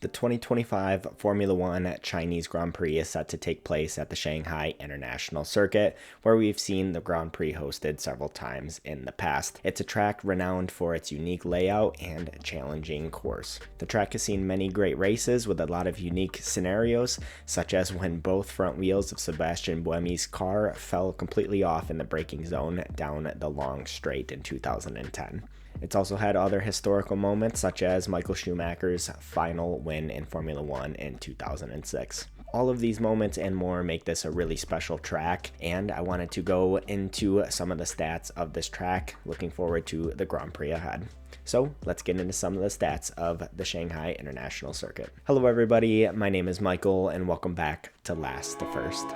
The 2025 Formula One Chinese Grand Prix is set to take place at the Shanghai International Circuit, where we've seen the Grand Prix hosted several times in the past. It's a track renowned for its unique layout and challenging course. The track has seen many great races with a lot of unique scenarios, such as when both front wheels of Sebastian Buemi's car fell completely off in the braking zone down the long straight in 2010. It's also had other historical moments, such as Michael Schumacher's final win in Formula One in 2006. All of these moments and more make this a really special track, and I wanted to go into some of the stats of this track, looking forward to the Grand Prix ahead. So let's get into some of the stats of the Shanghai International Circuit. Hello everybody, my name is Michael, and welcome back to Last to First.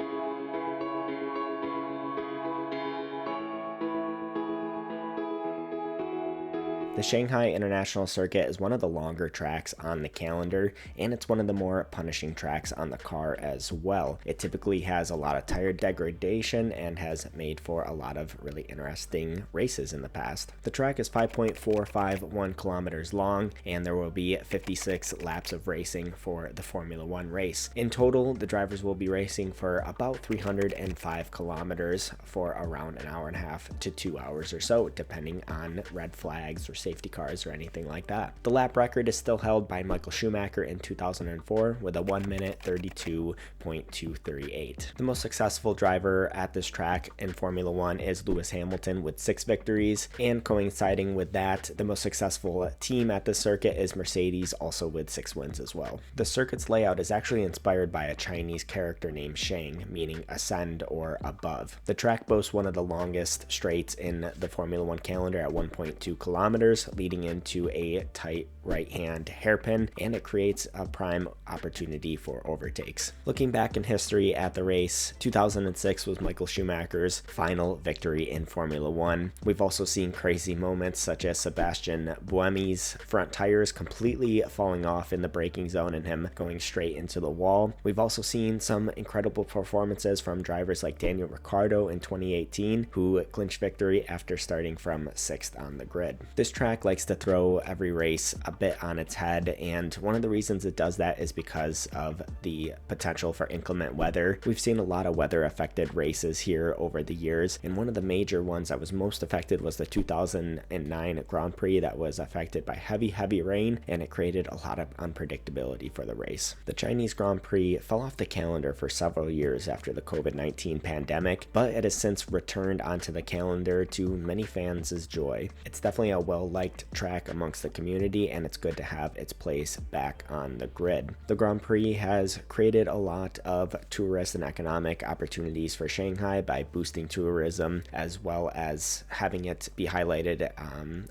The Shanghai International Circuit is one of the longer tracks on the calendar, and it's one of the more punishing tracks on the car as well. It typically has a lot of tire degradation and has made for a lot of really interesting races in the past. The track is 5.451 kilometers long, and there will be 56 laps of racing for the Formula One race. In total, the drivers will be racing for about 305 kilometers for around an hour and a half to 2 hours or so, depending on red flags or safety cars or anything like that. The lap record is still held by Michael Schumacher in 2004 with a 1 minute 32.238. The most successful driver at this track in Formula One is Lewis Hamilton with 6 victories, and coinciding with that, the most successful team at the circuit is Mercedes, also with 6 wins as well. The circuit's layout is actually inspired by a Chinese character named Shang, meaning ascend or above. The track boasts one of the longest straights in the Formula One calendar at 1.2 kilometers, leading into a tight right-hand hairpin, and it creates a prime opportunity for overtakes. Looking back in history at the race, 2006 was Michael Schumacher's final victory in Formula One. We've also seen crazy moments such as Sebastian Buemi's front tires completely falling off in the braking zone and him going straight into the wall. We've also seen some incredible performances from drivers like Daniel Ricciardo in 2018, who clinched victory after starting from 6th on the grid. This track likes to throw every race a bit on its head, and one of the reasons it does that is because of the potential for inclement weather. We've seen a lot of weather affected races here over the years, and one of the major ones that was most affected was the 2009 Grand Prix that was affected by heavy rain, and it created a lot of unpredictability for the race. The Chinese Grand Prix fell off the calendar for several years after the COVID-19 pandemic, but it has since returned onto the calendar to many fans' joy. It's definitely a well-liked track amongst the community, and it's good to have its place back on the grid. The Grand Prix has created a lot of tourist and economic opportunities for Shanghai by boosting tourism, as well as having it be highlighted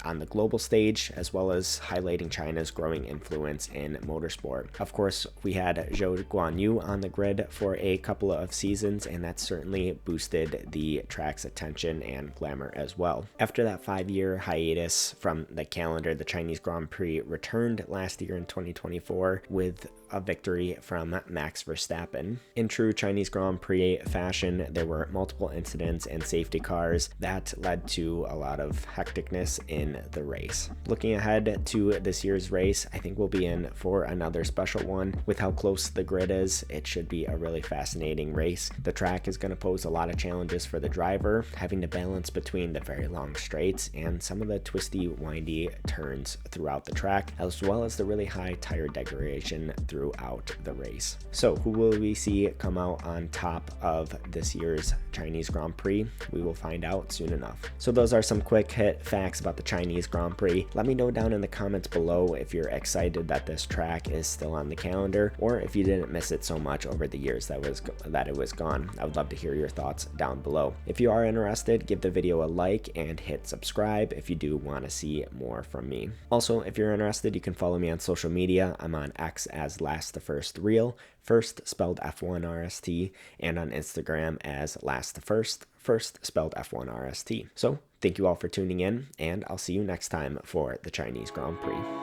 on the global stage, as well as highlighting China's growing influence in motorsport. Of course, we had Zhou Guanyu on the grid for a couple of seasons, and that certainly boosted the track's attention and glamour as well. After that 5-year hiatus from the calendar, the Chinese Grand Prix returned last year in 2024 with a victory from Max Verstappen. In true Chinese Grand Prix fashion, there were multiple incidents and safety cars that led to a lot of hecticness in the race. Looking ahead to this year's race, I think we'll be in for another special one. With how close the grid is, it should be a really fascinating race. The track is going to pose a lot of challenges for the driver, having to balance between the very long straights and some of the twisty, windy turns throughout the track, as well as the really high tire degradation throughout the race. So who will we see come out on top of this year's Chinese Grand Prix? We will find out soon enough. So those are some quick hit facts about the Chinese Grand Prix. Let me know down in the comments below if you're excited that this track is still on the calendar, or if you didn't miss it so much over the years that it was gone. I would love to hear your thoughts down below. If you are interested, give the video a like and hit subscribe if you do want to see more from me. Also, if you're interested, you can follow me on social media. I'm on X as Last the First Real, first spelled F1RST, and on Instagram as Last the First, first spelled F1RST. So thank you all for tuning in, and I'll see you next time for the Chinese Grand Prix.